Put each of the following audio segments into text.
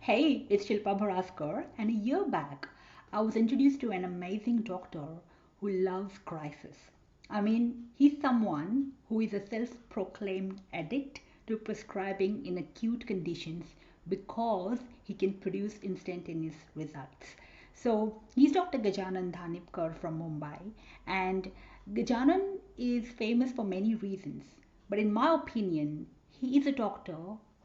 Hey, it's Shilpa Bharaskar, and a year back, I was introduced to an amazing doctor who loves crisis. He's someone who is a self proclaimed addict to prescribing in acute conditions because he can produce instantaneous results. So, he's Dr. Gajanan Dhanipkar from Mumbai, and Gajanan is famous for many reasons, but in my opinion, he is a doctor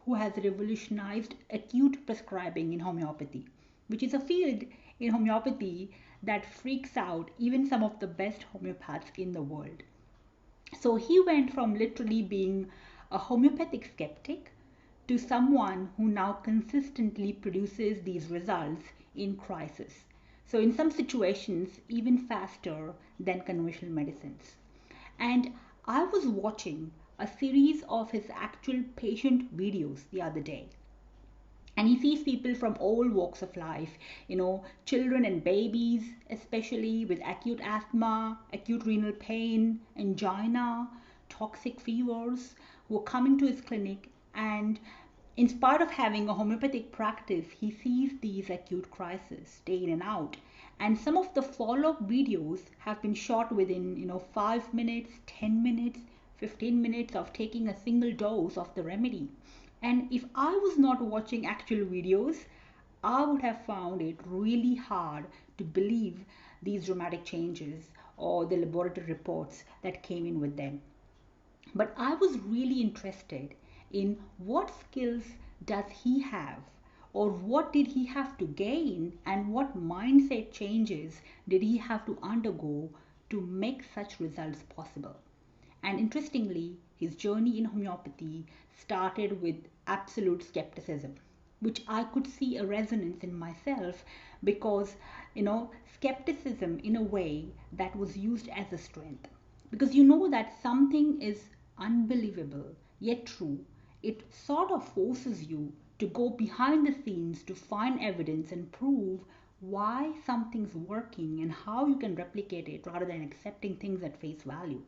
who has revolutionized acute prescribing in homeopathy, which is a field in homeopathy that freaks out even some of the best homeopaths in the world. So he went from literally being a homeopathic skeptic to someone who now consistently produces these results in crisis. So, in some situations, even faster than conventional medicines. And I was watching a series of his actual patient videos the other day, and he sees people from all walks of life, children and babies, especially with acute asthma, acute renal pain, angina, toxic fevers, who are coming to his clinic. And in spite of having a homeopathic practice, he sees these acute crises day in and out. And some of the follow-up videos have been shot within 5 minutes, 10 minutes, 15 minutes of taking a single dose of the remedy. And if I was not watching actual videos, I would have found it really hard to believe these dramatic changes or the laboratory reports that came in with them. But I was really interested in what skills does he have, or what did he have to gain, and what mindset changes did he have to undergo to make such results possible. And interestingly, his journey in homeopathy started with absolute skepticism, which I could see a resonance in myself because, skepticism in a way that was used as a strength. Because you know that something is unbelievable yet true, it sort of forces you to go behind the scenes to find evidence and prove why something's working and how you can replicate it rather than accepting things at face value.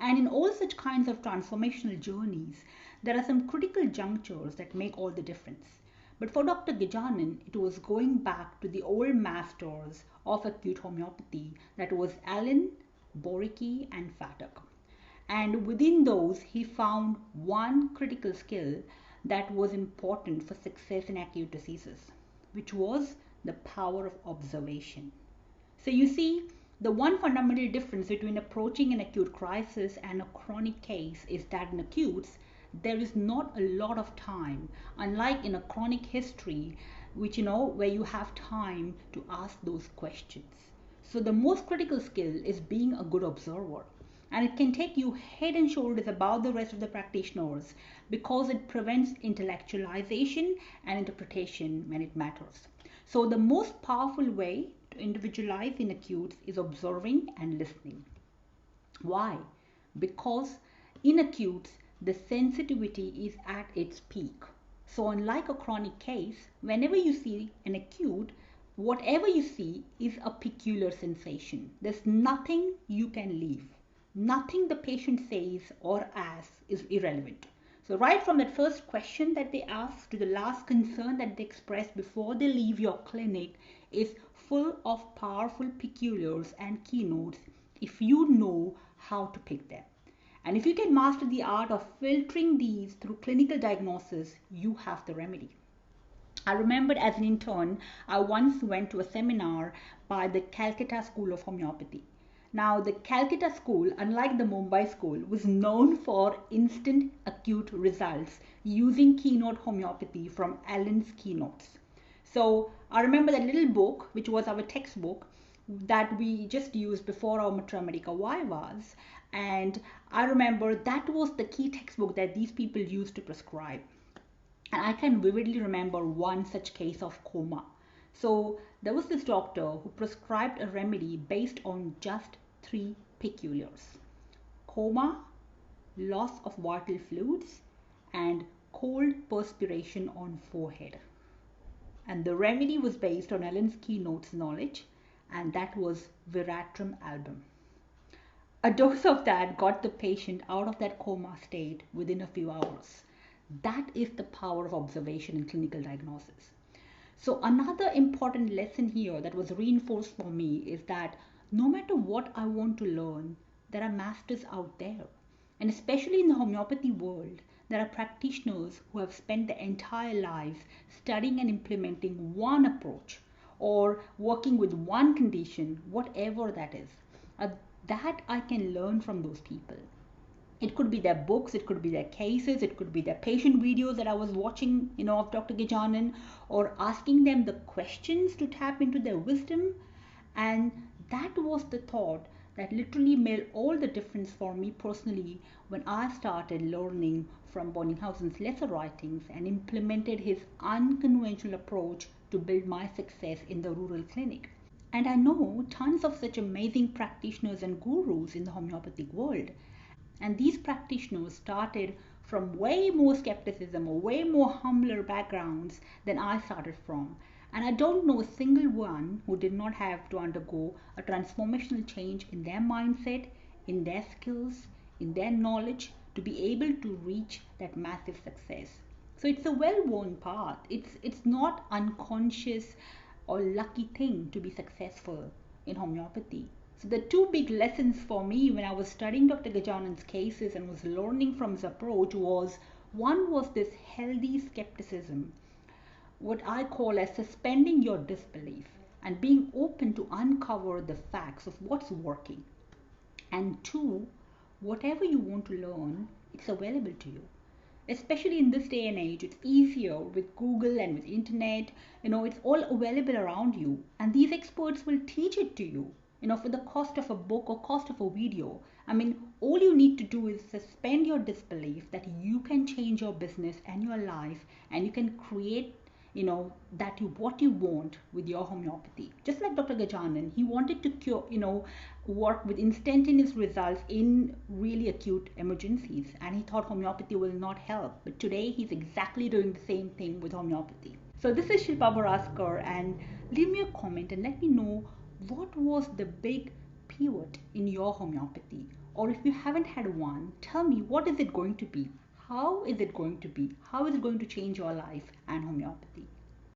And in all such kinds of transformational journeys, there are some critical junctures that make all the difference. But for Dr. Gijanan, it was going back to the old masters of acute homeopathy, that was Allen, Boricki, and Fatak. And within those, he found one critical skill that was important for success in acute diseases, which was the power of observation. So you see, the one fundamental difference between approaching an acute crisis and a chronic case is that in acutes, there is not a lot of time, unlike in a chronic history, where you have time to ask those questions. So the most critical skill is being a good observer. And it can take you head and shoulders above the rest of the practitioners because it prevents intellectualization and interpretation when it matters. So the most powerful way to individualize in acutes is observing and listening. Why? Because in acutes, the sensitivity is at its peak. So, unlike a chronic case, whenever you see an acute, whatever you see is a peculiar sensation. There's nothing you can leave. Nothing the patient says or asks is irrelevant. So, right from that first question that they ask to the last concern that they express before they leave your clinic is full of powerful peculiars and keynotes if you know how to pick them. And if you can master the art of filtering these through clinical diagnosis, you have the remedy. I remembered as an intern, I once went to a seminar by the Calcutta School of Homeopathy. Now, the Calcutta school, unlike the Mumbai school, was known for instant acute results using keynote homeopathy from Allen's keynotes. So, I remember that little book, which was our textbook, that we just used before our Matra Medica Vivas. And I remember that was the key textbook that these people used to prescribe. And I can vividly remember one such case of coma. So there was this doctor who prescribed a remedy based on just three peculiars: coma, loss of vital fluids, and cold perspiration on forehead. And the remedy was based on Allen's keynotes knowledge, and that was Viratrum album. A dose of that got the patient out of that coma state within a few hours. That is the power of observation in clinical diagnosis. So, another important lesson here that was reinforced for me is that no matter what I want to learn, there are masters out there. And especially in the homeopathy world, there are practitioners who have spent their entire lives studying and implementing one approach or working with one condition, whatever that is. Uh, that I can learn from those people. It could be their books, it could be their cases, it could be their patient videos that I was watching, of Dr. Gajanan, or asking them the questions to tap into their wisdom. And that was the thought that literally made all the difference for me personally when I started learning from Bonninghausen's lesser writings and implemented his unconventional approach to build my success in the rural clinic. And I know tons of such amazing practitioners and gurus in the homeopathic world. And these practitioners started from way more skepticism or way more humbler backgrounds than I started from. And I don't know a single one who did not have to undergo a transformational change in their mindset, in their skills, in their knowledge to be able to reach that massive success. So it's a well-worn path. It's not unconscious or lucky thing to be successful in homeopathy. So the two big lessons for me when I was studying Dr. Gajanan's cases and was learning from his approach was, one was this healthy skepticism, what I call as suspending your disbelief and being open to uncover the facts of what's working. And two, whatever you want to learn, it's available to you. Especially in this day and age, it's easier with Google and with internet. It's all available around you, and these experts will teach it to you, for the cost of a book or cost of a video. I mean, all you need to do is suspend your disbelief that you can change your business and your life, and you can create that you what you want with your homeopathy. Just like Dr. Gajanan, he wanted to cure, work with instantaneous results in really acute emergencies, and he thought homeopathy will not help. But today he's exactly doing the same thing with homeopathy. So this is Shilpa Baraskar, and leave me a comment and let me know what was the big pivot in your homeopathy, or if you haven't had one, tell me what is it going to be. How is it going to be? How is it going to change your life and homeopathy?